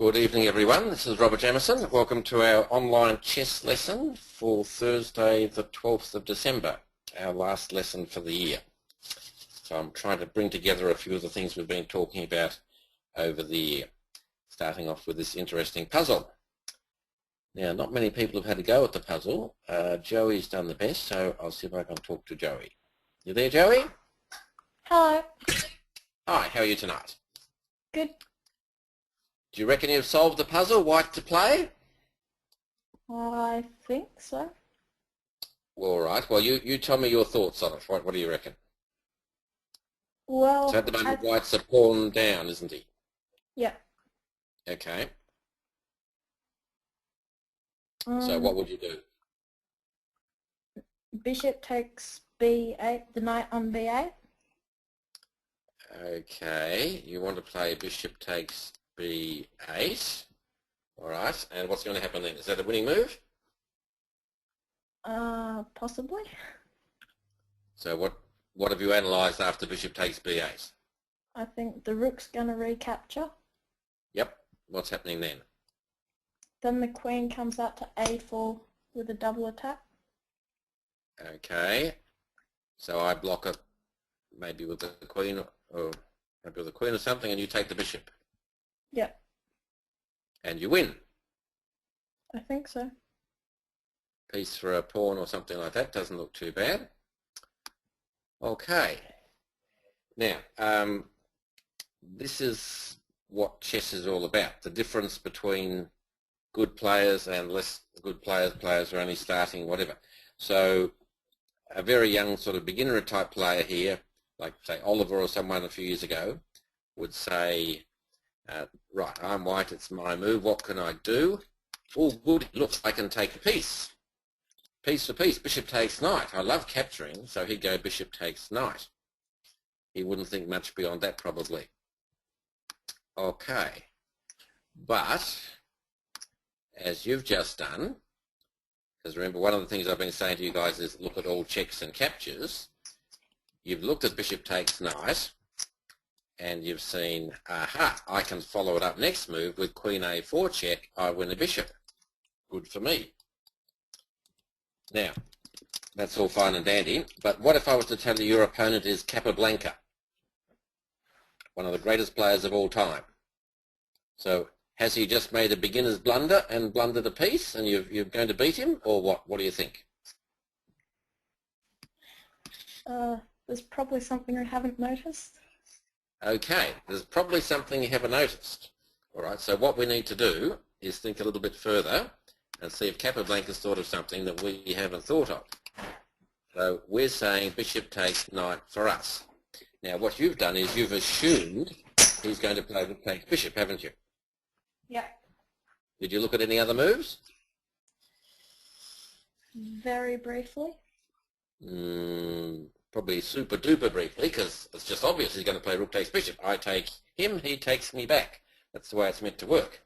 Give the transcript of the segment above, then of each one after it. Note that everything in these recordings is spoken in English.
Good evening everyone, this is Robert Jamieson. Welcome to our online chess lesson for Thursday the 12th of December, our last lesson for the year. So I'm trying to bring together a few of the things we've been talking about over the year, starting off with this interesting puzzle. Now, not many people have had a go at the puzzle. Joey's done the best, so I'll see if I can talk to Joey. You there, Joey? Hello. Hi, how are you tonight? Good. Do you reckon you've solved the puzzle, white to play? I think so. All right. Well, you tell me your thoughts on it. What do you reckon? Well, So at the moment, white's a pawn down, isn't he? Yeah. Okay. So what would you do? Bishop takes b8, the knight on b8. Okay. You want to play bishop takes b8. All right. And what's going to happen then? Is that a winning move? Possibly. So what have you analysed after bishop takes b8? I think the rook's going to recapture. Yep. What's happening then? Then the queen comes out to a4 with a double attack. Okay. So I block it maybe with the queen, or maybe with the queen or something, and you take the bishop. Yep. And you win. I think so. Piece for a pawn or something like that doesn't look too bad. Okay. Now, this is what chess is all about, the difference between good players and less good players, players who are only starting, whatever. So a very young sort of beginner type player here, like say Oliver or someone a few years ago, would say, right, I'm white, it's my move, what can I do? Oh, good, it looks like I can take a piece. Piece for piece, bishop takes knight. I love capturing, so he'd go bishop takes knight. He wouldn't think much beyond that probably. Okay, but as you've just done, because remember one of the things I've been saying to you guys is look at all checks and captures. You've looked at bishop takes knight and you've seen, aha, I can follow it up next move with queen a4 check, I win a bishop. Good for me. Now, that's all fine and dandy, but what if I was to tell you your opponent is Capablanca, one of the greatest players of all time? So has he just made a beginner's blunder and blundered a piece and you're going to beat him, or what? What do you think? There's probably something I haven't noticed. Okay, there's probably something you haven't noticed. All right, so what we need to do is think a little bit further and see if Capablanca's thought of something that we haven't thought of. So we're saying bishop takes knight for us. Now what you've done is you've assumed he's going to play rook takes bishop, haven't you? Yeah. Did you look at any other moves? Very briefly. Probably super duper briefly, because it's just obvious he's going to play rook takes bishop. I take him, he takes me back. That's the way it's meant to work.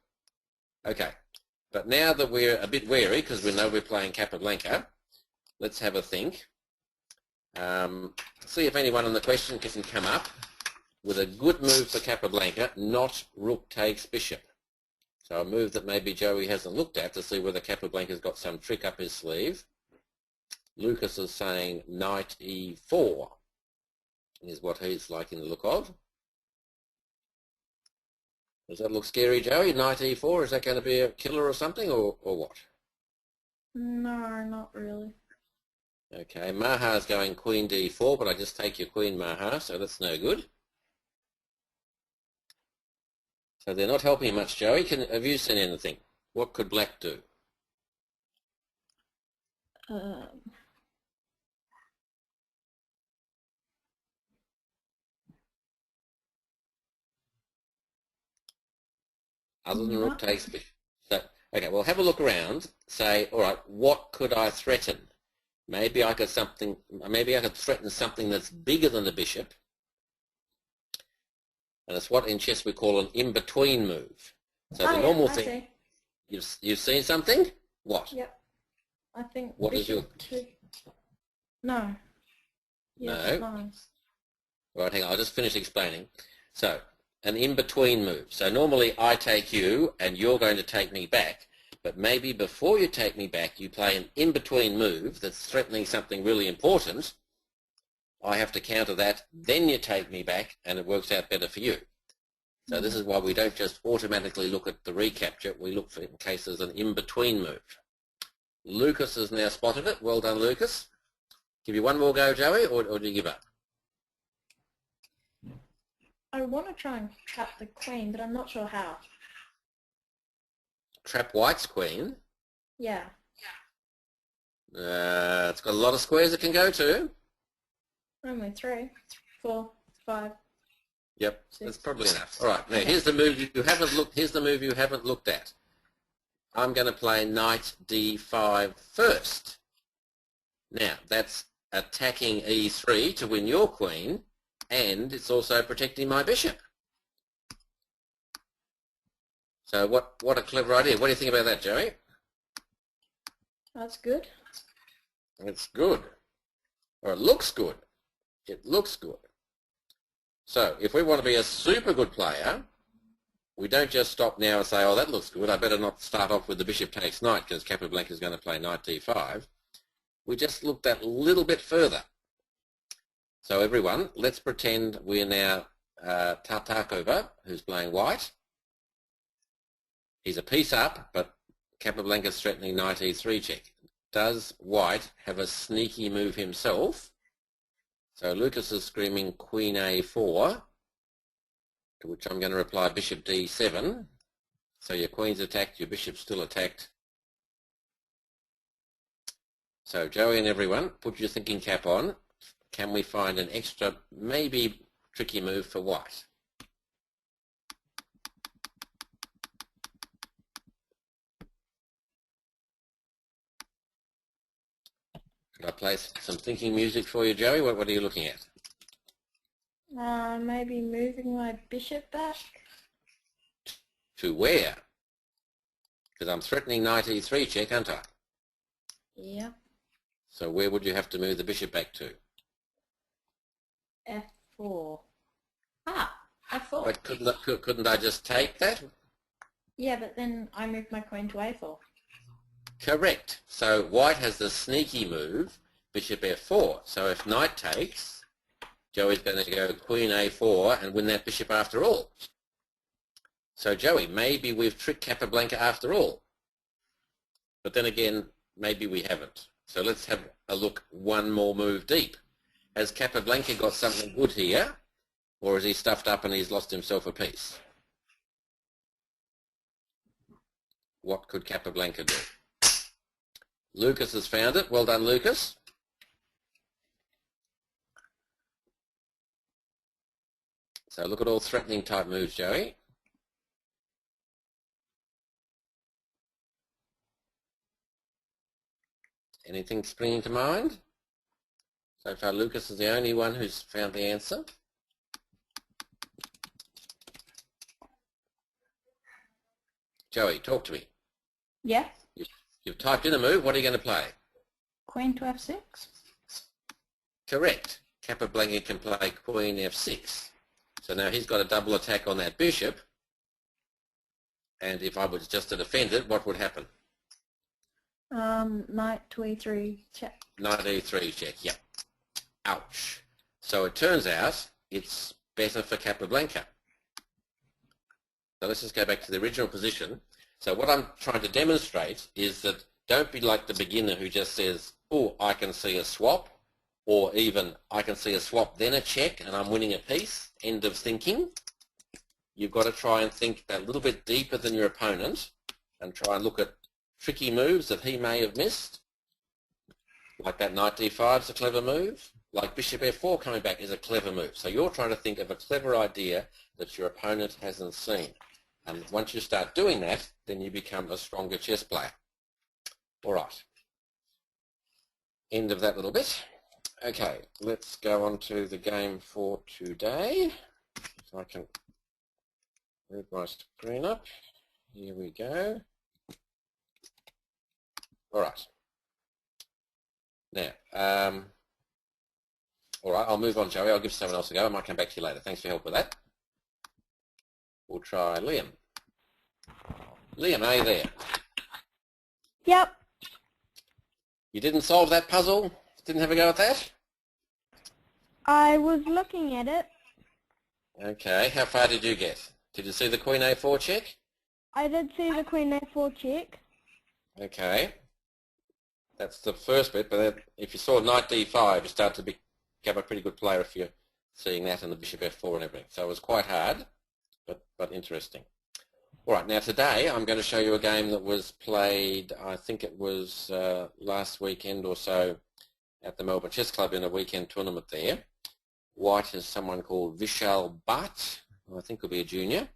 Okay, but now that we're a bit wary, because we know we're playing Capablanca, let's have a think. See if anyone on the question can come up with a good move for Capablanca, not rook takes bishop. So a move that maybe Joey hasn't looked at to see whether Capablanca's got some trick up his sleeve. Lucas is saying knight e4 is what he's liking the look of. Does that look scary, Joey? Knight e4, is that going to be a killer or something, or what? No, not really. Okay, Maha's going queen d4, but I just take your queen, Maha, so that's no good. So they're not helping much, Joey. Have you seen anything? What could black do? Other than rook takes bishop. So, okay, well, have a look around. Say, all right, what could I threaten? Maybe I could threaten something that's bigger than the bishop. And it's what in chess we call an in-between move. So the normal thing, you've seen something? What? Yep. I think what bishop is your... No. Yes, No. nice. Right, hang on, I'll just finish explaining. So an in-between move. So normally I take you and you're going to take me back, but maybe before you take me back you play an in-between move that's threatening something really important. I have to counter that, then you take me back and it works out better for you. So this is why we don't just automatically look at the recapture, we look for in case there's an in-between move. Lucas has now spotted it. Well done, Lucas. Give you one more go, Joey, or do you give up? I want to try and trap the queen, but I'm not sure how. Trap white's queen? Yeah. It's got a lot of squares it can go to. Only 3, 4, 5. Yep, 6. that's probably enough. All right, now here's the move you haven't looked. Here's the move you haven't looked at. I'm going to play knight d5 first. Now that's attacking e3 to win your queen, and it's also protecting my bishop. So what a clever idea. What do you think about that, Joey? That's good. It's good. Or it looks good. It looks good. So if we want to be a super good player, we don't just stop now and say, oh, that looks good, I better not start off with the bishop takes knight because Capablanca is going to play knight d5. We just look that little bit further. So everyone, let's pretend we're now Tartakova, who's playing white. He's a piece up, but Capablanca's threatening knight e3 check. Does white have a sneaky move himself? So Lucas is screaming queen a4, to which I'm going to reply bishop d7. So your queen's attacked, your bishop's still attacked. So Joey and everyone, put your thinking cap on. Can we find an extra, maybe tricky move for white? Could I play some thinking music for you, Joey? What are you looking at? Maybe moving my bishop back. To where? Because I'm threatening knight e3 check, aren't I? Yeah. So where would you have to move the bishop back to? F4. F4. But couldn't I just take that? Yeah, but then I moved my queen to A4. Correct. So white has the sneaky move, bishop f4. So if knight takes, Joey's going to go queen a4 and win that bishop after all. So Joey, maybe we've tricked Capablanca after all. But then again, maybe we haven't. So let's have a look one more move deep. Has Capablanca got something good here, or is he stuffed up and he's lost himself a piece? What could Capablanca do? Lucas has found it. Well done, Lucas. So look at all threatening type moves, Joey. Anything springing to mind? So far, Lucas is the only one who's found the answer. Joey, talk to me. Yeah. You've typed in a move. What are you going to play? Queen to F6. Correct. Capablanca can play queen f6. So now he's got a double attack on that bishop. And if I was just to defend it, what would happen? Knight to E3 check. Knight e3 check, yep. Ouch. So it turns out it's better for Capablanca. So let's just go back to the original position. So what I'm trying to demonstrate is that don't be like the beginner who just says, oh, I can see a swap, or even I can see a swap then a check and I'm winning a piece. End of thinking. You've got to try and think that little bit deeper than your opponent and try and look at tricky moves that he may have missed. Like that knight d5 is a clever move. Like bishop f4 coming back is a clever move. So you're trying to think of a clever idea that your opponent hasn't seen. And once you start doing that, then you become a stronger chess player. All right. End of that little bit. Okay, let's go on to the game for today. So I can move my screen up. Here we go. All right. Now, all right, I'll move on, Joey. I'll give someone else a go. I might come back to you later. Thanks for your help with that. We'll try Liam. Liam, are you there? Yep. You didn't solve that puzzle? Didn't have a go at that? I was looking at it. Okay, how far did you get? Did you see the Queen A4 check? I did see the Queen A4 check. Okay, that's the first bit, but then if you saw Knight D5, you start to become a pretty good player if you're seeing that and the Bishop F4 and everything. So it was quite hard, but interesting. All right, now today I'm going to show you a game that was played, I think it was last weekend or so at the Melbourne Chess Club in a weekend tournament there. White is someone called Vishal Bhatt, who I think will be a junior,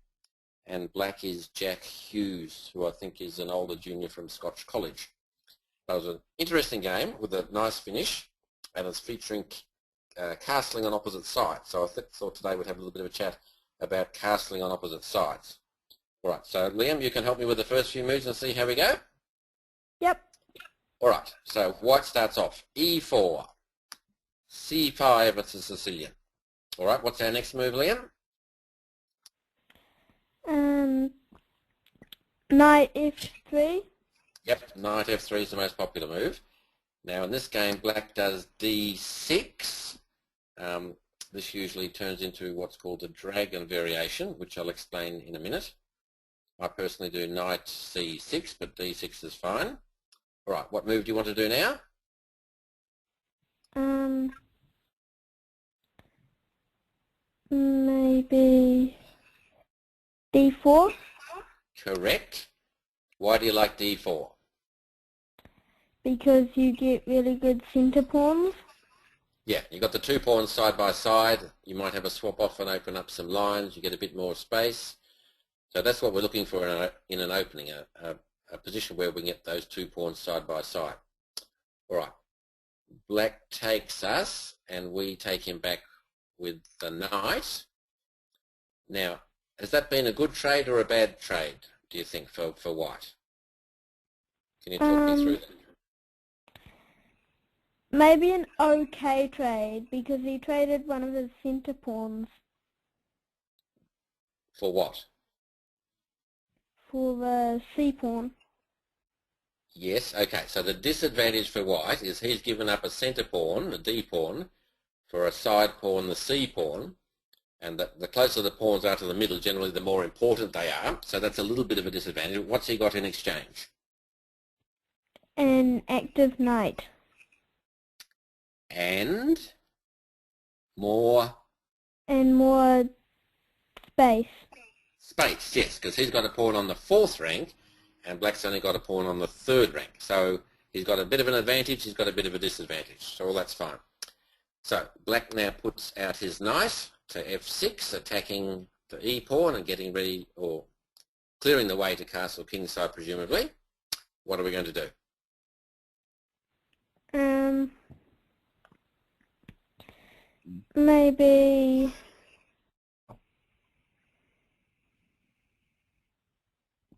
and black is Jack Hughes, who I think is an older junior from Scotch College. It was an interesting game with a nice finish, and it's featuring castling on opposite sides. So I thought today we'd have a little bit of a chat about castling on opposite sides. All right, so Liam, you can help me with the first few moves and see how we go? Yep. All right, so white starts off E4, C5, it's a Sicilian. All right, what's our next move, Liam? Knight F3. Yep, Knight F3 is the most popular move. Now in this game, black does D6. This usually turns into what's called a dragon variation, which I'll explain in a minute. I personally do Knight C6, but D6 is fine. All right, what move do you want to do now? Maybe D4. Correct. Why do you like D4? Because you get really good centre pawns. Yeah, you've got the two pawns side by side. You might have a swap off and open up some lines. You get a bit more space. So that's what we're looking for in an opening, a position where we can get those two pawns side by side. All right. Black takes us, and we take him back with the knight. Now, has that been a good trade or a bad trade, do you think, for white? Can you talk me through that? Maybe an okay trade, because he traded one of his centre pawns. For what? For the C pawn. Yes, okay. So the disadvantage for white is he's given up a centre pawn, the D pawn, for a side pawn, the C pawn, and the closer the pawns are to the middle, generally the more important they are. So that's a little bit of a disadvantage. What's he got in exchange? An active knight. And more? And more space. Space, yes, because he's got a pawn on the 4th rank, and black's only got a pawn on the 3rd rank. So he's got a bit of an advantage, he's got a bit of a disadvantage. So all that's fine. So black now puts out his knight to F6, attacking the E pawn and getting ready, or clearing the way to castle kingside presumably. What are we going to do? Maybe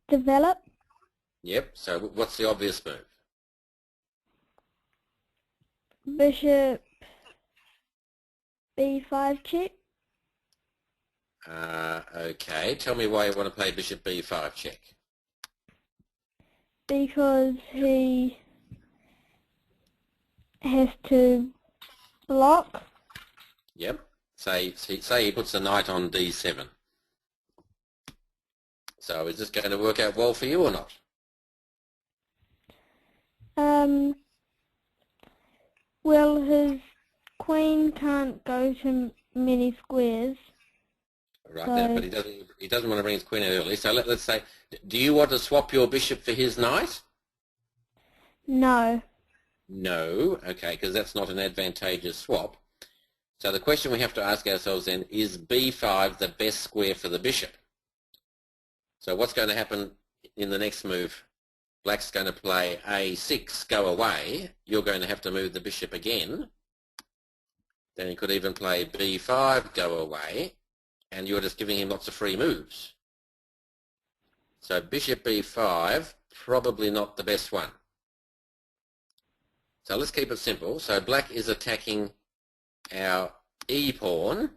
develop. Yep, so what's the obvious move? Bishop B5 check. Okay, tell me why you want to play bishop B5 check. Because he has to block. Yep, say he puts the knight on D7. So is this going to work out well for you or not? Well, his queen can't go to many squares. Right, so now, but he doesn't want to bring his queen out early. So let's say, do you want to swap your bishop for his knight? No. No, okay, because that's not an advantageous swap. So the question we have to ask ourselves then, is B5 the best square for the bishop? So what's going to happen in the next move? Black's going to play A6, go away. You're going to have to move the bishop again. Then he could even play B5, go away. And you're just giving him lots of free moves. So bishop B5, probably not the best one. So let's keep it simple. So black is attacking our E pawn,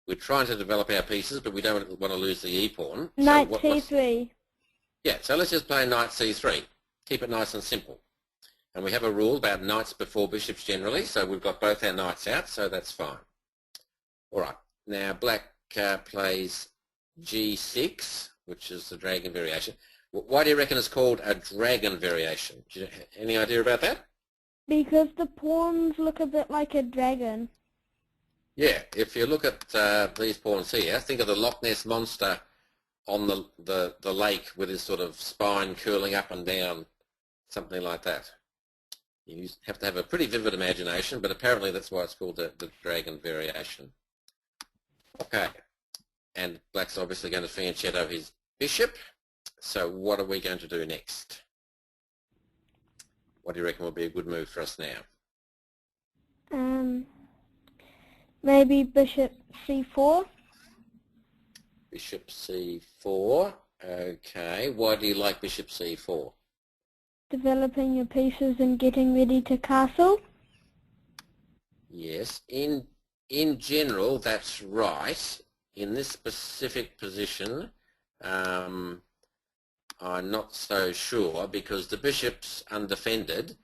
We're trying to develop our pieces, but we don't want to lose the e-pawn. Knight So C3. yeah, so let's just play knight C3. Keep it nice and simple. And we have a rule about knights before bishops generally, so we've got both our knights out, so that's fine. All right, now black plays G6, which is the dragon variation. Why do you reckon it's called a dragon variation? Do you, any idea about that? Because the pawns look a bit like a dragon. Yeah, if you look at these pawns here, think of the Loch Ness Monster on the lake with his sort of spine curling up and down, something like that. You have to have a pretty vivid imagination, but apparently that's why it's called the dragon variation. Okay, and black's obviously going to fianchetto his bishop. So what are we going to do next? What do you reckon will be a good move for us now? Maybe bishop C4. Bishop C4. Okay, why do you like bishop C4? Developing your pieces and getting ready to castle. Yes, in general that's right. In this specific position, I'm not so sure because the bishop's undefended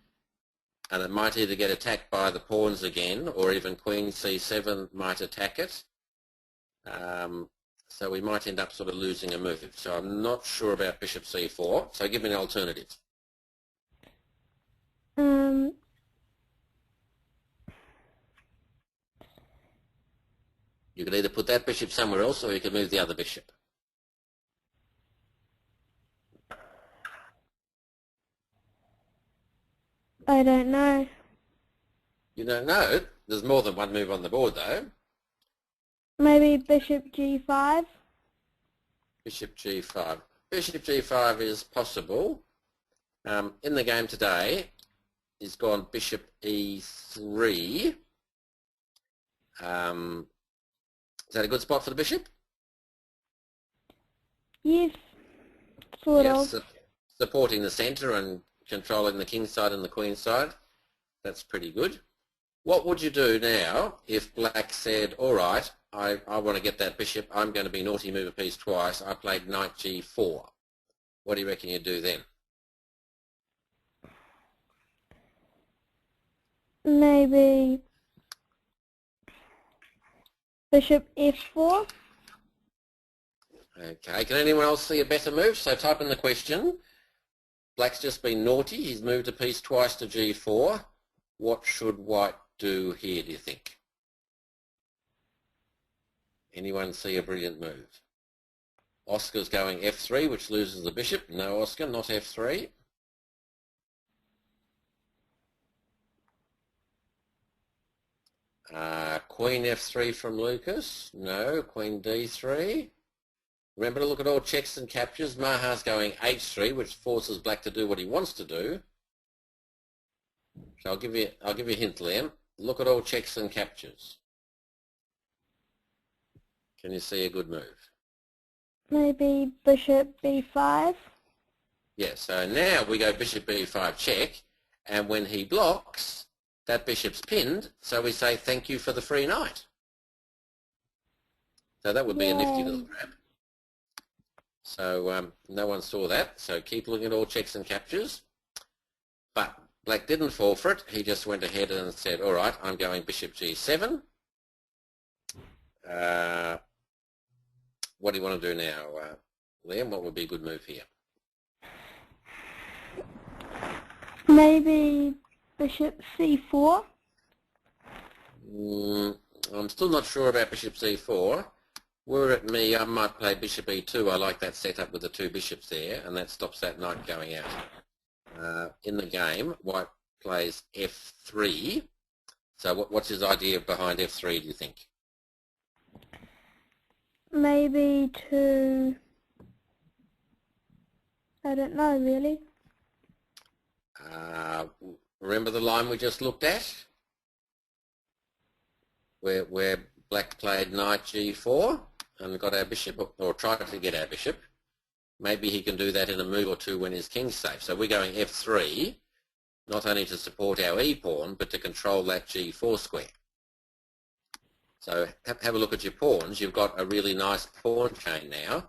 and it might either get attacked by the pawns again or even queen C7 might attack it. So we might end up sort of losing a move. So I'm not sure about bishop C4, so give me an alternative. You could either put that bishop somewhere else or you could move the other bishop. I don't know. You don't know? There's more than one move on the board though. Maybe bishop G5. Bishop G5. Bishop G5 is possible. In the game today, he's gone bishop E3. Is that a good spot for the bishop? Yes, sort of. Supporting the centre and controlling the king's side and the queen's side. That's pretty good. What would you do now if black said, all right, I want to get that bishop, I'm going to be naughty, move a piece twice, I played knight G4. What do you reckon you'd do then? Maybe bishop F4. Okay, can anyone else see a better move? So type in the question. Black's just been naughty, he's moved a piece twice to G4. What should white do here, do you think? Anyone see a brilliant move? Oscar's going F3, which loses the bishop. No, Oscar, not F3. Queen F3 from Lucas. No, Queen D3. Remember to look at all checks and captures. Maha's going H3, which forces black to do what he wants to do. So I'll give you a hint, Liam. Look at all checks and captures. Can you see a good move? Maybe bishop B5. Yeah, so now we go bishop B5 check, and when he blocks, that bishop's pinned, so we say thank you for the free knight. So that would be a nifty little grab. So no one saw that, so keep looking at all checks and captures. But black didn't fall for it, he just went ahead and said, all right, I'm going bishop G7. What do you want to do now, Liam? What would be a good move here? Maybe bishop C4. I'm still not sure about bishop C4. Were it me, I might play bishop E2. I like that setup with the two bishops there, and that stops that knight going out. In the game, white plays F3. So what's his idea behind F3, do you think? Maybe to... I don't know, really. Remember the line we just looked at? Where black played knight G4 and got our bishop, or tried to get our bishop. Maybe he can do that in a move or two when his king's safe. So we're going F3, not only to support our e-pawn, but to control that G4 square. So have a look at your pawns. You've got a really nice pawn chain now,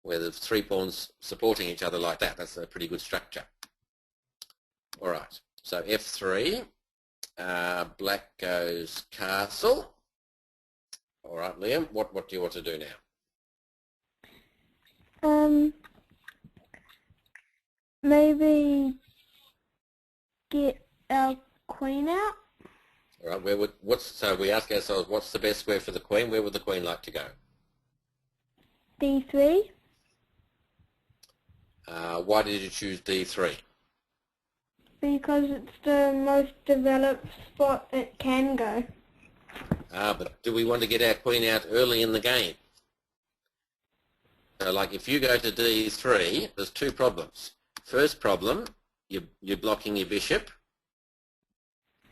where there's 3 pawns supporting each other like that. That's a pretty good structure. All right, so F3, black goes castle. All right, Liam, what do you want to do now? Maybe get our queen out. All right, so we ask ourselves, what's the best square for the queen? Where would the queen like to go? D3. Why did you choose D3? Because it's the most developed spot it can go. But do we want to get our queen out early in the game? So like if you go to D3, there's 2 problems. First problem, you're blocking your bishop.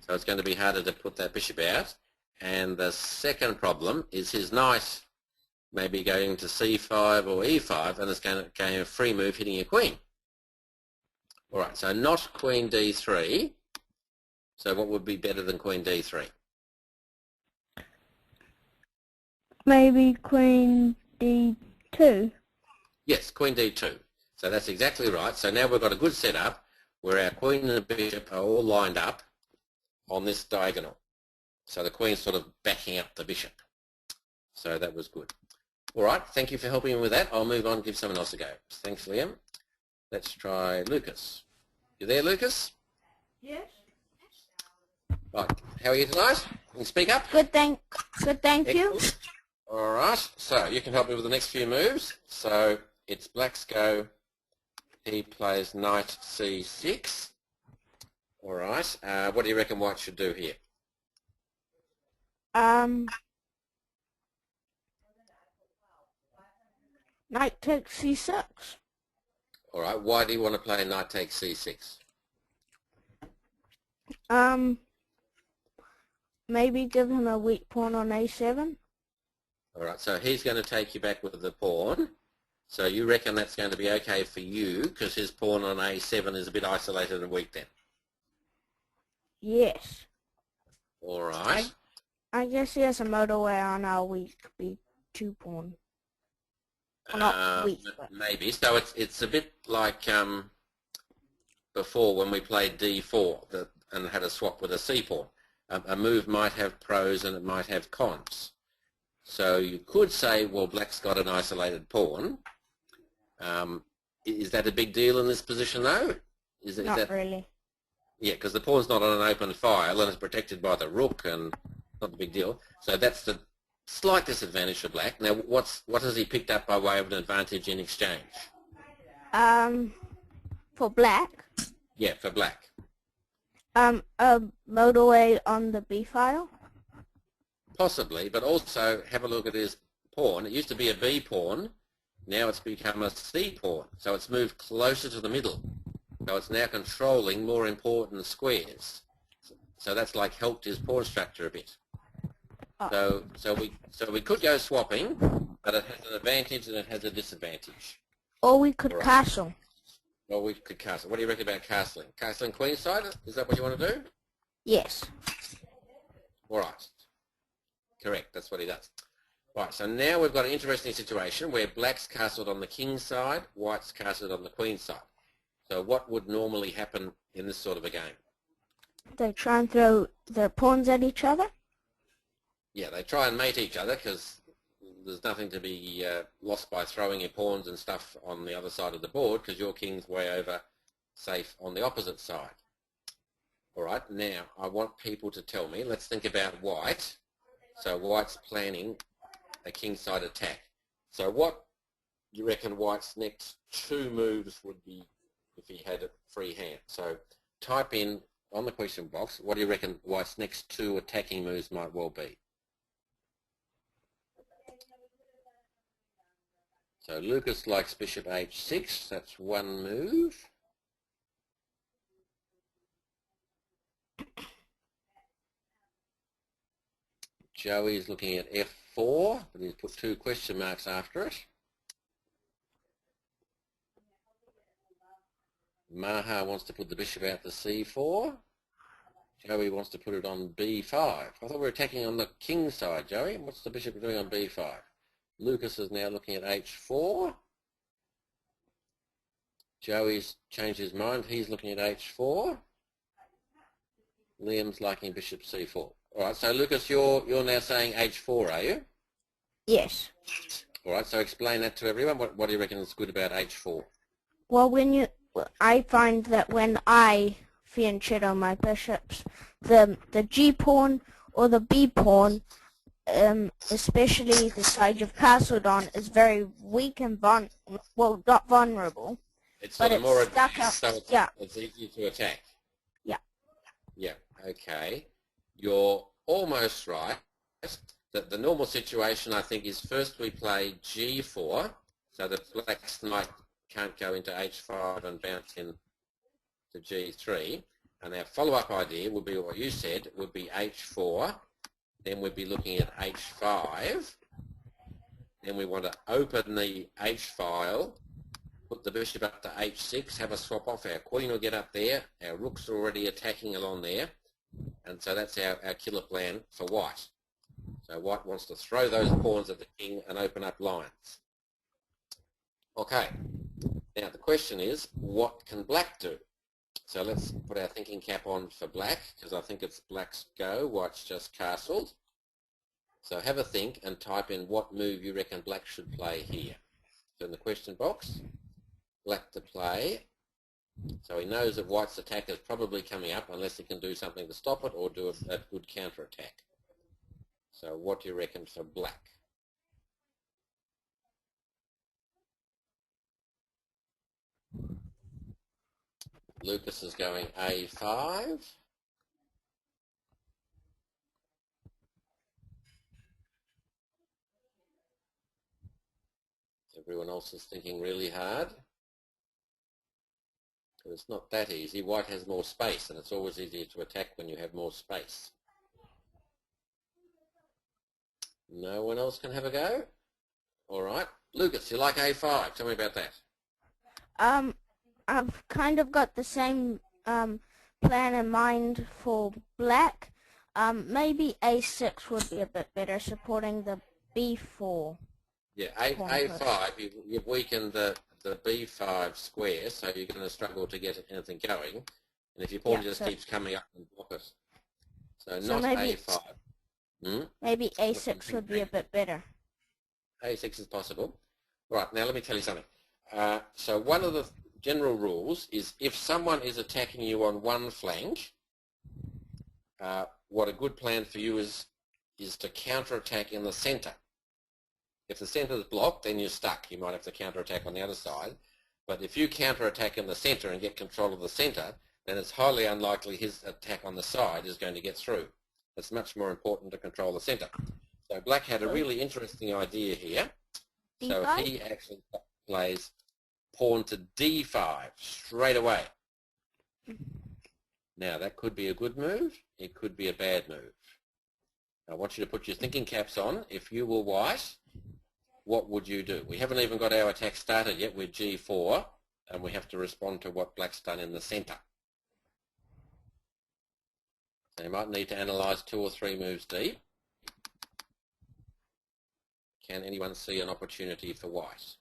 So it's going to be harder to put that bishop out. And the second problem is his knight maybe going to C5 or E5, and it's going to gain a free move hitting your queen. All right, so not queen D3. So what would be better than queen D3? Maybe queen D2. Yes, queen D2. So that's exactly right. So now we've got a good setup where our queen and the bishop are all lined up on this diagonal. So the queen's sort of backing up the bishop. So that was good. All right, thank you for helping me with that. I'll move on and give someone else a go. Thanks, Liam. Let's try Lucas. You there, Lucas? Yes. Right, how are you tonight? Can you speak up? Good, thank you. All right, so you can help me with the next few moves. So it's black's go. He plays knight C6. All right, what do you reckon white should do here? Knight takes C6. All right, why do you want to play knight takes C6? Maybe give him a weak pawn on A7. All right, so he's going to take you back with the pawn. So you reckon that's going to be okay for you because his pawn on A7 is a bit isolated and weak then? Yes. All right. I guess he has a motorway on our weak B2 pawn. Well, not weak, but maybe. So it's a bit like before when we played D4 and had a swap with a C pawn. A move might have pros and it might have cons. So you could say, well, black's got an isolated pawn. Is that a big deal in this position, though? Not really. Yeah, because the pawn's not on an open file and it's protected by the rook and not a big deal. So that's the slight disadvantage for black. Now, what has he picked up by way of an advantage in exchange? For black? Yeah, for black. A motorway on the B file? Possibly, but also have a look at his pawn. It used to be a B pawn. Now it's become a C pawn. So it's moved closer to the middle. So it's now controlling more important squares. So that's like helped his pawn structure a bit. Oh. So we could go swapping, but it has an advantage and it has a disadvantage. Or we could castle. Well, we could castle. What do you reckon about castling? Castling queenside? Is that what you want to do? Yes. All right. Correct. That's what he does. Right. So now we've got an interesting situation where black's castled on the king's side, white's castled on the queen's side. So what would normally happen in this sort of a game? They try and throw their pawns at each other? Yeah, they try and mate each other because there's nothing to be lost by throwing your pawns and stuff on the other side of the board because your king's way over safe on the opposite side. All right, now I want people to tell me, let's think about white. So white's planning a kingside attack. So what do you reckon white's next 2 moves would be if he had a free hand? So type in on the question box, what do you reckon white's next 2 attacking moves might well be? So Lucas likes bishop h6, that's 1 move. Joey's looking at f4, but he's put 2 question marks after it. Maha wants to put the bishop out to c4. Joey wants to put it on b5. I thought we were attacking on the king side, Joey. What's the bishop doing on b5? Lucas is now looking at h4. Joey's changed his mind. He's looking at h4. Liam's liking bishop c4. All right, so Lucas, you're now saying h4, are you? Yes. All right, so explain that to everyone. What do you reckon is good about h4? Well, I find that when I fianchetto my bishops, the G pawn or the B pawn, especially the side you've castled on, is very weak and not vulnerable. It's but sort of more stuck advanced, up. so Yeah. it's easier to attack. Yeah. Yeah, okay. You're almost right. The normal situation, I think, is first we play g4, so the black's knight can't go into h5 and bounce in to g3. And our follow-up idea would be what you said, would be h4. Then we'd be looking at h5. Then we want to open the h file, put the bishop up to h6, have a swap off. Our queen will get up there. Our rook's already attacking along there. And so that's our killer plan for white. So white wants to throw those pawns at the king and open up lines. Okay. Now the question is, what can black do? So let's put our thinking cap on for black, because I think it's black's go. White's just castled. So have a think and type in what move you reckon black should play here. So in the question box, black to play. So he knows that white's attack is probably coming up unless he can do something to stop it or do a good counter attack. So what do you reckon for black? Lucas is going a5. Everyone else is thinking really hard. But it's not that easy. White has more space, and it's always easier to attack when you have more space. No one else can have a go? All right. Lucas, you like a5. Tell me about that. I've kind of got the same plan in mind for black. Maybe a6 would be a bit better, supporting the b4. Yeah, a5, you've weakened the b5 square, so you're going to struggle to get anything going. And if your pawn just keeps coming up and block it. So not maybe a5. Maybe a6 would be a bit better. a6 is possible. Right, now let me tell you something. So one of the general rules is if someone is attacking you on one flank, what a good plan for you is to counter-attack in the centre. If the centre is blocked, then you're stuck. You might have to counter-attack on the other side. But if you counter-attack in the centre and get control of the centre, then it's highly unlikely his attack on the side is going to get through. It's much more important to control the centre. So black had a really interesting idea here. D5? So he actually plays pawn to d5 straight away. Now that could be a good move. It could be a bad move. I want you to put your thinking caps on. If you were white, what would you do? We haven't even got our attack started yet with g4, and we have to respond to what black's done in the centre. So you might need to analyse 2 or 3 moves deep. Can anyone see an opportunity for white?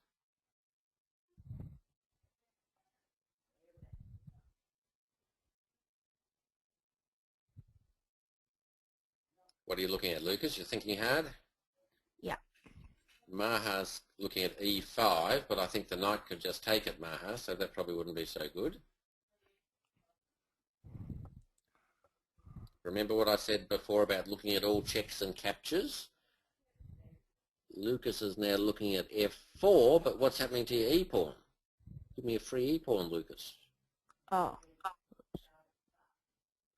What are you looking at, Lucas? You're thinking hard? Yeah. Maha's looking at e5, but I think the knight could just take it, Maha, so that probably wouldn't be so good. Remember what I said before about looking at all checks and captures? Lucas is now looking at f4, but what's happening to your e-pawn? Give me a free e-pawn, Lucas. Oh.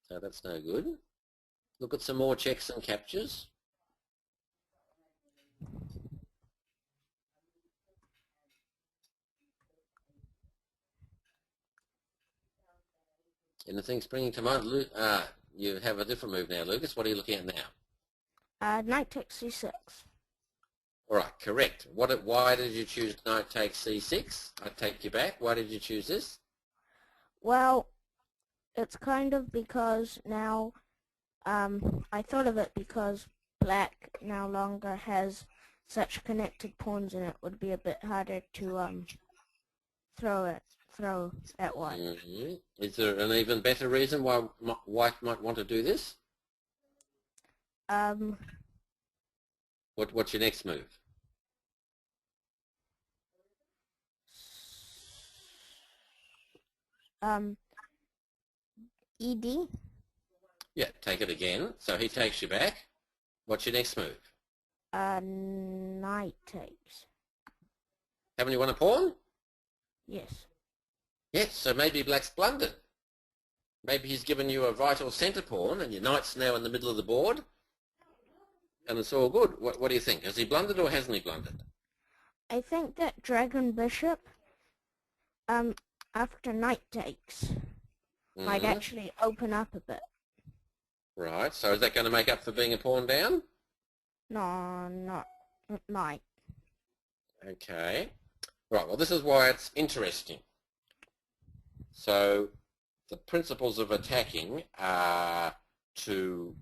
So that's no good. Look at some more checks and captures. Anything springing to mind? You have a different move now, Lucas. What are you looking at now? Knight takes c6. All right, correct. Why did you choose knight takes c6? I take you back. Why did you choose this? Well, it's kind of because now I thought of it because black no longer has such connected pawns, and it would be a bit harder to throw at white. Mm-hmm. Is there an even better reason why white might want to do this? Um, What's your next move? ED. Yeah, take it again. So he takes you back. What's your next move? Knight takes. Haven't you won a pawn? Yes. Yes, so maybe black's blundered. Maybe he's given you a vital centre pawn and your knight's now in the middle of the board and it's all good. What do you think? Has he blundered or hasn't he blundered? I think that dragon bishop, after knight takes, might actually open up a bit. Right, so is that going to make up for being a pawn down? No, not knight. Okay. Right, well this is why it's interesting. So the principles of attacking are to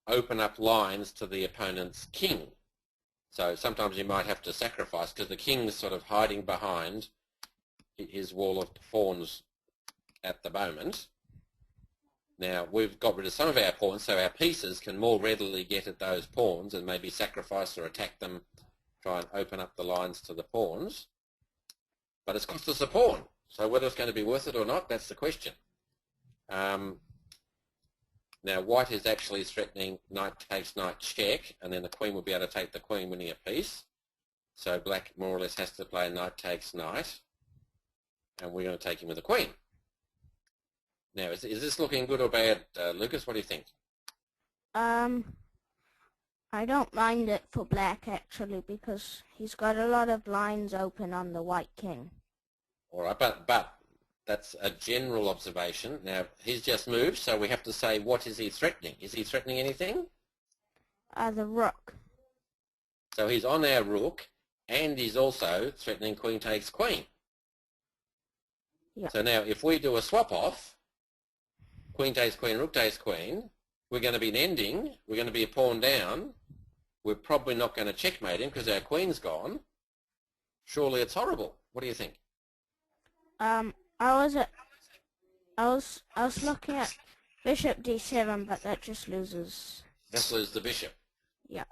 open up lines to the opponent's king. So sometimes you might have to sacrifice because the king's sort of hiding behind his wall of pawns at the moment. Now we've got rid of some of our pawns so our pieces can more readily get at those pawns and maybe sacrifice or attack them, try and open up the lines to the pawns. But it's cost us a pawn, so whether it's going to be worth it or not, that's the question. Now white is actually threatening knight takes knight check, and then the queen will be able to take the queen, winning a piece. So black more or less has to play knight takes knight, and we're going to take him with the queen. Now is this looking good or bad, Lucas? What do you think? I don't mind it for black actually because he's got a lot of lines open on the white king. All right, but that's a general observation. Now he's just moved, so we have to say what is he threatening? Is he threatening anything? The rook. So he's on our rook, and he's also threatening queen takes queen. Yeah. So now if we do a swap off, queen takes queen, rook takes queen, we're going to be an ending, we're going to be a pawn down, we're probably not going to checkmate him because our queen's gone. Surely it's horrible. What do you think? I was looking at bishop d7, but that just loses. Just lose the bishop. Yeah.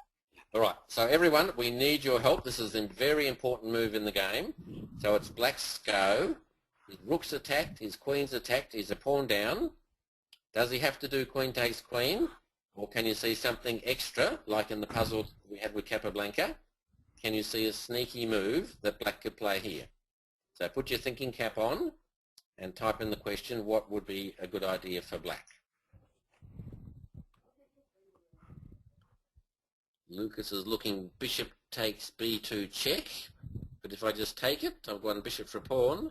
All right. So everyone, we need your help. This is a very important move in the game. So it's black's go. His rook's attacked. His queen's attacked. He's a pawn down. Does he have to do queen takes queen? Or can you see something extra, like in the puzzle we had with Capablanca? Can you see a sneaky move that black could play here? So put your thinking cap on and type in the question, what would be a good idea for black? Lucas is looking bishop takes b2 check, but if I just take it, I've got one bishop for a pawn,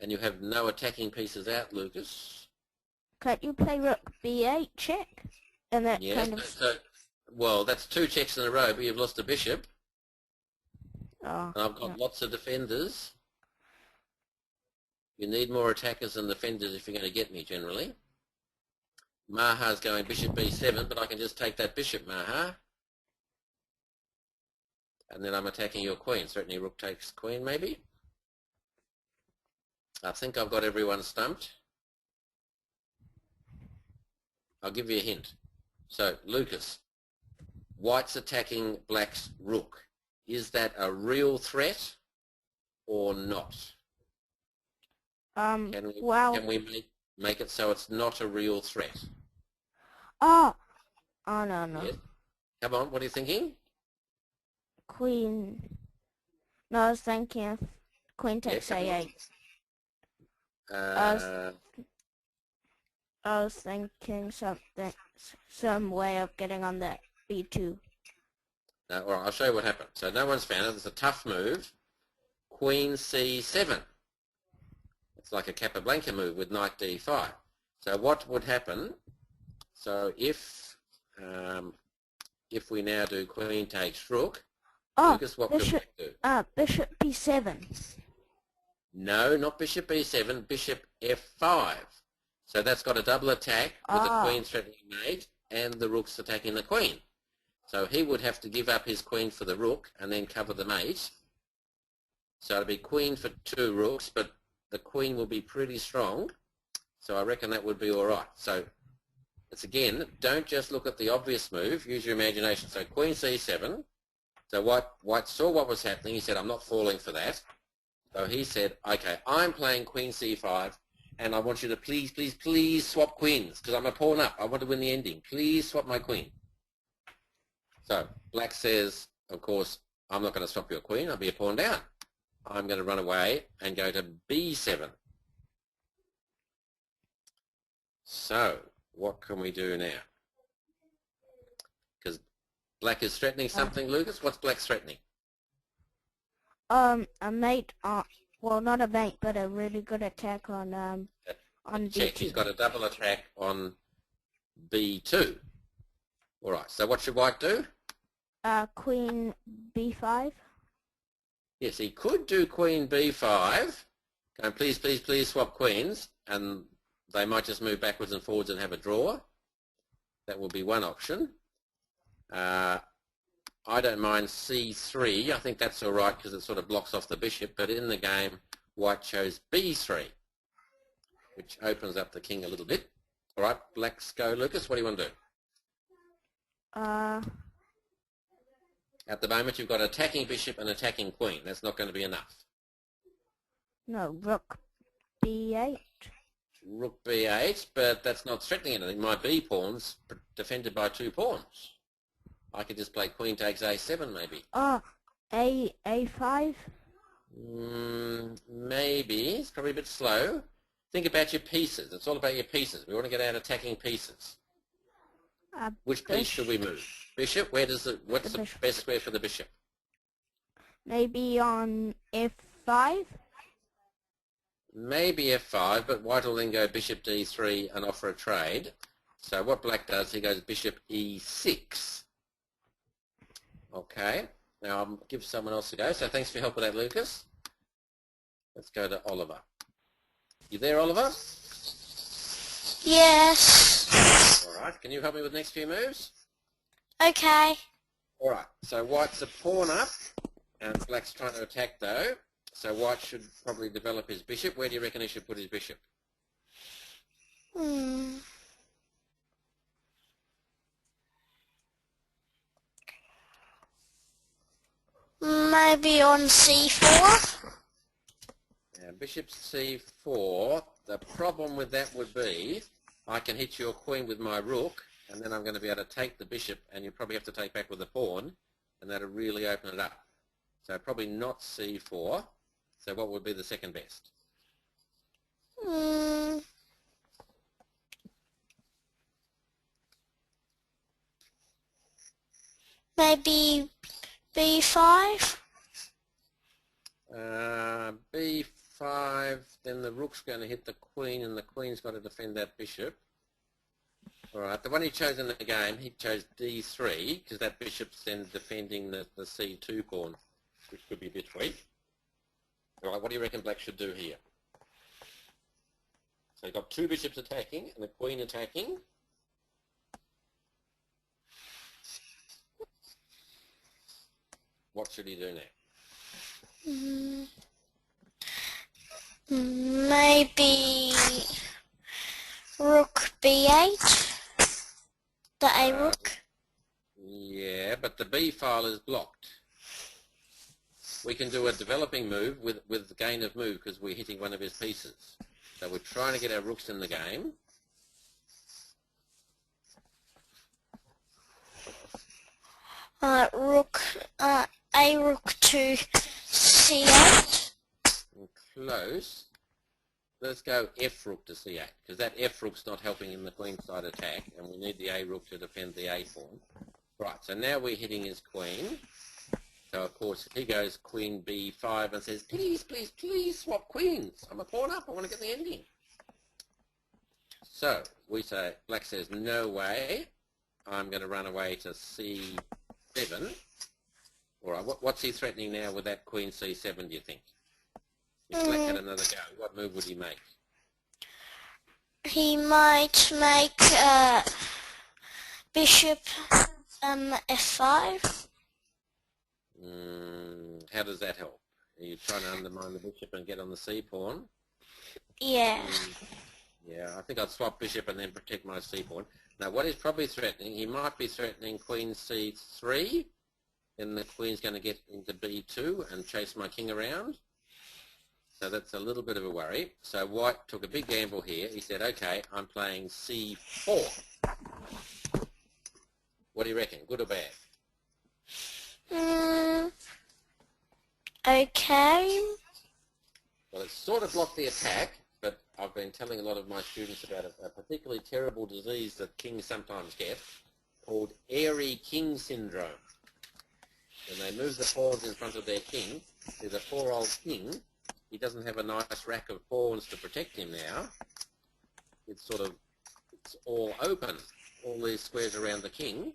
and you have no attacking pieces out, Lucas. Can't you play rook b8 check? And that Yes, kind of... well, that's two checks in a row, but you've lost a bishop. Oh, And I've got lots of defenders. You need more attackers than defenders if you're going to get me, generally. Maha's going bishop b7, but I can just take that bishop, Maha. And then I'm attacking your queen. Certainly rook takes queen, maybe. I think I've got everyone stumped. I'll give you a hint. So, Lucas, white's attacking black's rook. Is that a real threat or not? Can we make it so it's not a real threat? Oh no. Yes. Come on, what are you thinking? Queen. No, I was thinking of queen takes a8. I was thinking some way of getting on that b2. No, all right, I'll show you what happened. So no one's found it. It's a tough move. Queen c7. It's like a Capablanca move with knight d5. So what would happen? So if we now do queen takes rook, Lucas, what could we do? Bishop b7. No, not bishop b7, bishop f5. So that's got a double attack with the queen threatening mate and the rook's attacking the queen. So he would have to give up his queen for the rook and then cover the mate. So it'll be queen for 2 rooks, but the queen will be pretty strong. So I reckon that would be all right. So it's again, don't just look at the obvious move. Use your imagination. So queen c7. So White saw what was happening. He said, I'm not falling for that. So he said, okay, I'm playing queen c5, and I want you to please, please, please swap queens, because I'm a pawn up. I want to win the ending. Please swap my queen. So Black says, of course, I'm not going to swap your queen. I'll be a pawn down. I'm going to run away and go to b7. So what can we do now? Because Black is threatening something, Lucas. What's Black threatening? A mate, well, not a mate, but a really good attack on check. b2. He's got a double attack on b2. All right. So what should White do? Queen b5. Yes, he could do queen b5. Going, please, please, please swap queens, and they might just move backwards and forwards and have a draw. That will be one option. I don't mind c3. I think that's all right because it sort of blocks off the bishop. But in the game, White chose b3, which opens up the king a little bit. All right, Black's go. Lucas, what do you want to do? At the moment, you've got attacking bishop and attacking queen. That's not going to be enough. No, rook b8. Rook b8, but that's not threatening anything. My b pawn's defended by 2 pawns. I could just play queen takes a7 maybe. a5? Maybe. It's probably a bit slow. Think about your pieces. It's all about your pieces. We want to get out attacking pieces. Which piece should we move? Bishop? What's the best square for the bishop? Maybe on f5? Maybe f5, but White will then go bishop d3 and offer a trade. So what Black does, he goes bishop e6. Okay, now I'll give someone else a go. So thanks for your help with that, Lucas. Let's go to Oliver. You there, Oliver? Yes. All right, can you help me with the next few moves? Okay. All right, so White's a pawn up, and Black's trying to attack though. So White should probably develop his bishop. Where do you reckon he should put his bishop? Maybe on c4. Now, bishop c4, the problem with that would be I can hit your queen with my rook, and then I'm going to be able to take the bishop, and you probably have to take back with the pawn, and that'll really open it up. So probably not c4. So what would be the second best? Maybe b5. b5, then the rook's going to hit the queen, and the queen's got to defend that bishop. All right, the one he chose in the game, he chose d3, because that bishop's then defending the c2 pawn, which could be a bit weak. All right, what do you reckon Black should do here? So you've got 2 bishops attacking and the queen attacking. What should he do now? Maybe rook b8. The a rook. Yeah, but the b file is blocked. We can do a developing move with gain of move because we're hitting one of his pieces. So we're trying to get our rooks in the game. A rook to c8. Close. Let's go f rook to c8 because that f rook's not helping in the queenside attack, and we need the a rook to defend the a pawn. Right. So now we're hitting his queen. So of course he goes queen b5 and says, please, please, please swap queens. I'm a pawn up. I want to get the ending. So we say, Black says, no way. I'm going to run away to c7. All right, what's he threatening now with that queen c7, do you think? If Black had another go, what move would he make? He might make bishop f5. How does that help? Are you trying to undermine the bishop and get on the c pawn? Yeah. Yeah, I think I'd swap bishop and then protect my c pawn. Now, what he's probably threatening, he might be threatening queen c3, then the queen's going to get into b2 and chase my king around. So that's a little bit of a worry. So white took a big gamble here. He said, okay, I'm playing c4. What do you reckon, good or bad? Okay. Well, it's sort of blocked the attack, but I've been telling a lot of my students about a particularly terrible disease that kings sometimes get called airy king syndrome. When they move the pawns in front of their king, there's a poor old king. He doesn't have a nice rack of pawns to protect him now. It's all open, all these squares around the king.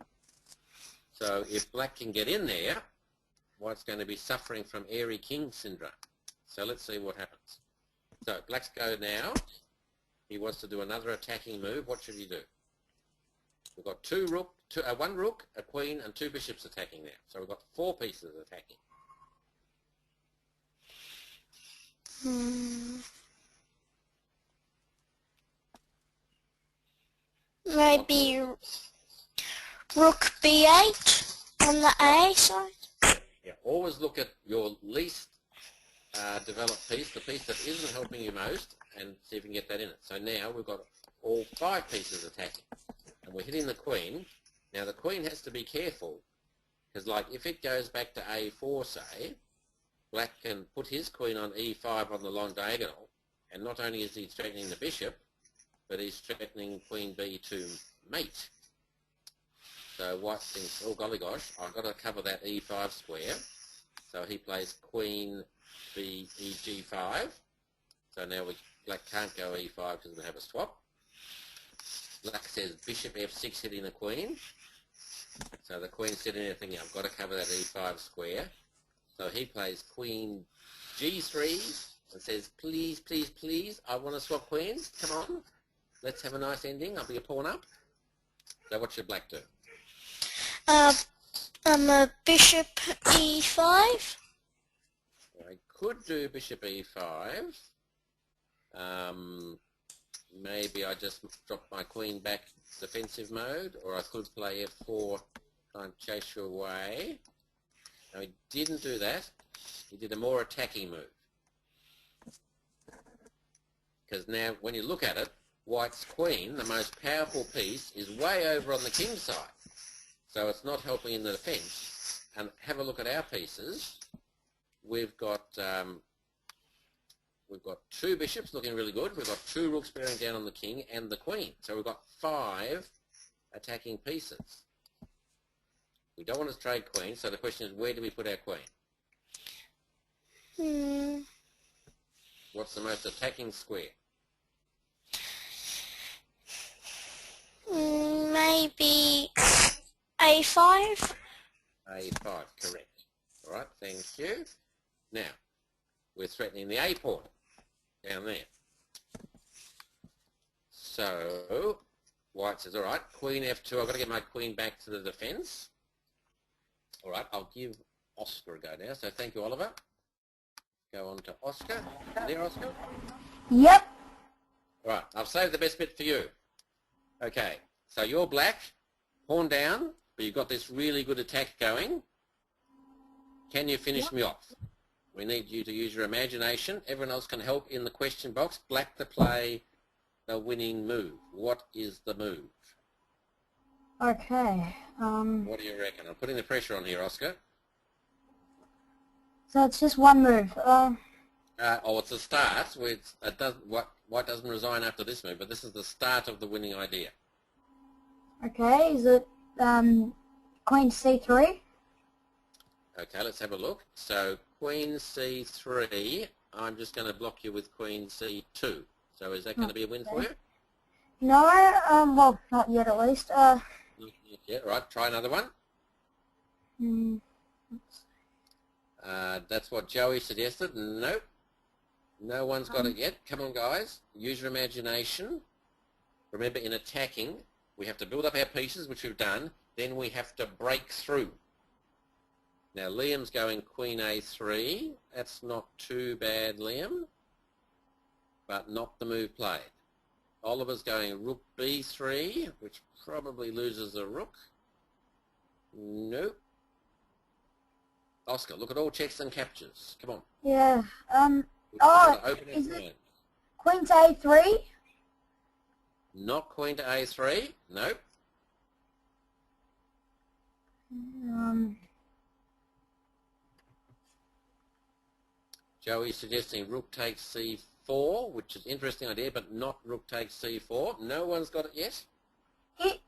So if black can get in there, white's going to be suffering from airy king syndrome. So let's see what happens. So black's go now. He wants to do another attacking move. What should he do? We've got one rook, a queen, and two bishops attacking now. So we've got 4 pieces attacking. Maybe rook b8 on the A side. Yeah, always look at your least developed piece, the piece that isn't helping you most, and see if you can get that in it. So now we've got all 5 pieces attacking, and we're hitting the queen. Now the queen has to be careful, because like if it goes back to a4, say, black can put his queen on e5 on the long diagonal, and not only is he threatening the bishop, but he's threatening queen b2 mate. So white thinks, oh golly gosh, I've got to cover that e5 square. So he plays queen eg5. So now black can't go e5 because we have a swap. Black says bishop f6 hitting the queen. So the queen's sitting there thinking, I've got to cover that e5 square. So he plays queen g3 and says, please, please, please, I want to swap queens. Come on, let's have a nice ending. I'll be a pawn up. So what should black do? A bishop e5. I could do bishop e5. Maybe I just drop my queen back defensive mode, or I could play f4, try and chase you away. No, he didn't do that. He did a more attacking move. Because now, when you look at it, white's queen, the most powerful piece, is way over on the king's side. So it's not helping in the defence. And have a look at our pieces. We've got 2 bishops looking really good. We've got 2 rooks bearing down on the king and the queen. So we've got 5 attacking pieces. We don't want to trade queens, so the question is, where do we put our queen? What's the most attacking square? Maybe a5. A5, correct. All right, thank you. Now, we're threatening the A pawn down there. So, white says, all right, queen f2. I've got to get my queen back to the defence. All right, I'll give Oscar a go now. So thank you, Oliver. Go on to Oscar. You there, Oscar? Yep. All right, I've saved the best bit for you. Okay, so you're black, pawn down, but you've got this really good attack going. Can you finish me off? We need you to use your imagination. Everyone else can help in the question box. Black to play the winning move. What is the move? Okay. What do you reckon? I'm putting the pressure on here, Oscar. So it's just one move. Oh, it's a start. Where white doesn't resign after this move, but this is the start of the winning idea. Okay. Is it queen c3? Okay, let's have a look. So queen c3. I'm just going to block you with queen c2. So is that going to be a win for you? No. Well, not yet at least. Yeah, right. Try another one. That's what Joey suggested. Nope. No one's got it yet. Come on, guys. Use your imagination. remember in attacking, we have to build up our pieces, which we've done, then we have to break through. Now Liam's going Queen A3. That's not too bad, Liam, but not the move played. Oliver's going Rook B3, which probably loses a rook. Nope. Oscar, look at all checks and captures. Come on. Yeah. Oh, is it Queen to A3? Not Queen to A3. Nope. Joey's suggesting Rook takes C4, which is an interesting idea, but not Rook takes C4. No one's got it yet.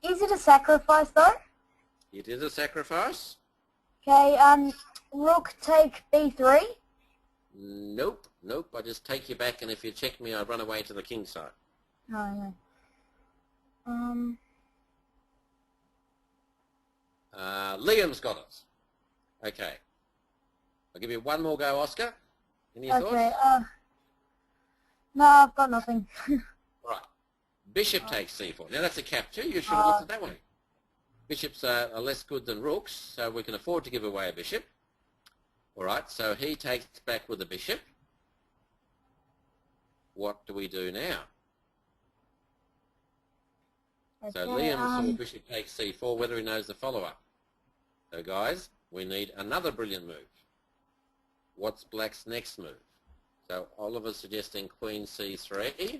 Is it a sacrifice though? It is a sacrifice. Okay. Rook take B3. Nope, nope. I just take you back, and if you check me, I run away to the king side. Oh yeah. Liam's got it. Okay. I'll give you one more go, Oscar. Any thoughts? Okay. No, I've got nothing. Right. Bishop takes C4. Now that's a cap too. You should have looked at that one. Bishops are less good than rooks, so we can afford to give away a bishop. All right, so he takes back with the bishop. What do we do now? Okay, So Liam saw bishop takes C4, whether he knows the follow-up. So guys, we need another brilliant move. What's black's next move? So Oliver's suggesting Queen C3.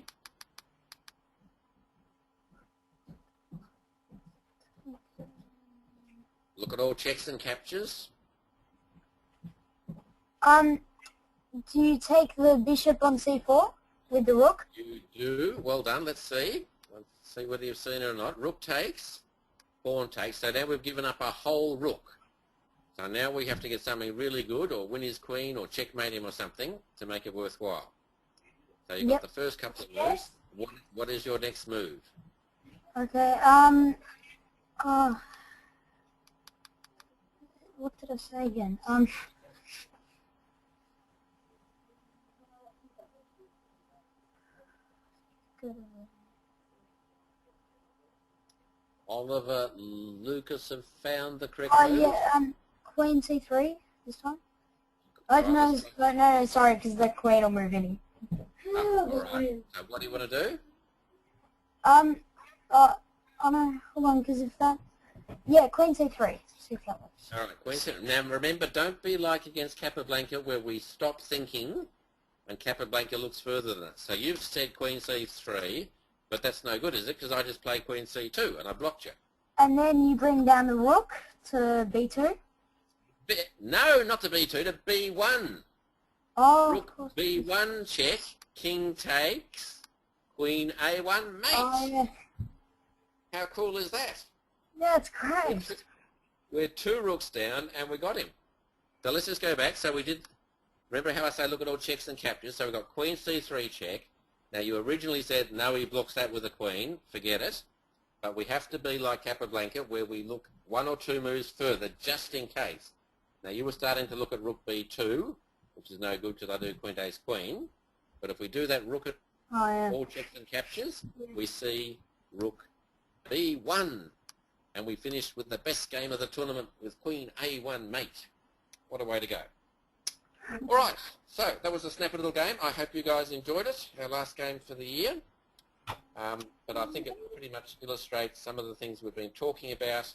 Look at all checks and captures. Do you take the bishop on C4 with the rook? You do. Well done. Let's see. Let's see whether you've seen it or not. Rook takes. Pawn takes. So now we've given up a whole rook. So now we have to get something really good, or win his queen, or checkmate him or something to make it worthwhile. So you've got the first couple of moves. What is your next move? Okay, what did I say again? Oliver, Lucas have found the correct Oh move. yeah, Queen C3 this time. Oh no, sorry, because the queen will move any. All right. So what do you want to do? Oh no, hold on, because if that, yeah, Queen C3. See if that works. All right, Queen C3. Now remember, don't be like against Capablanca where we stop thinking and Capablanca looks further than us. So you've said Queen C3, but that's no good, is it? Because I just played Queen C2 and I blocked you. And then you bring down the rook to B2. No, not to B2, to B1. Oh, Rook B1 check, king takes, Queen A1 mate. Oh yeah. How cool is that? Yeah, it's great. We're 2 rooks down and we got him. So let's just go back. So we did, remember how I say look at all checks and captures? So we've got Queen C3 check. Now you originally said no, he blocks that with a queen. Forget it. But we have to be like Capablanca where we look 1 or 2 moves further just in case. Now you were starting to look at Rook B2, which is no good because I do Queen Ace Queen. But if we do that Rook at all checks and captures, we see Rook B1. And we finished with the best game of the tournament with Queen A1 mate. What a way to go. All right, so that was a snappy little game. I hope you guys enjoyed it, our last game for the year. But I think it pretty much illustrates some of the things we've been talking about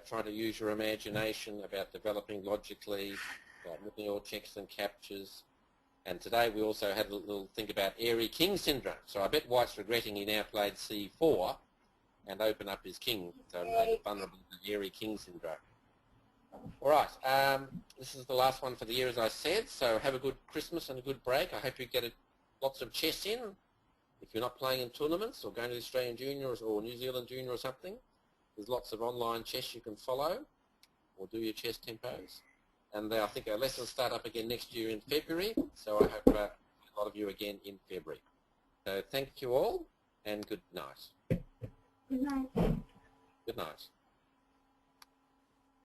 trying to use your imagination, about developing logically, about looking at all checks and captures. And today we also had a little think about airy king syndrome. So I bet White's regretting he now played C4 and open up his king, so made it vulnerable to airy king syndrome. All right, this is the last one for the year, as I said, so have a good Christmas and a good break. I hope you get lots of chess in. If you're not playing in tournaments or going to the Australian Junior or New Zealand Junior or something, there's lots of online chess you can follow or do your chess tempos. And I think our lessons start up again next year in February, so I hope a lot of you again in February. So thank you all, and good night. Good night. Good night.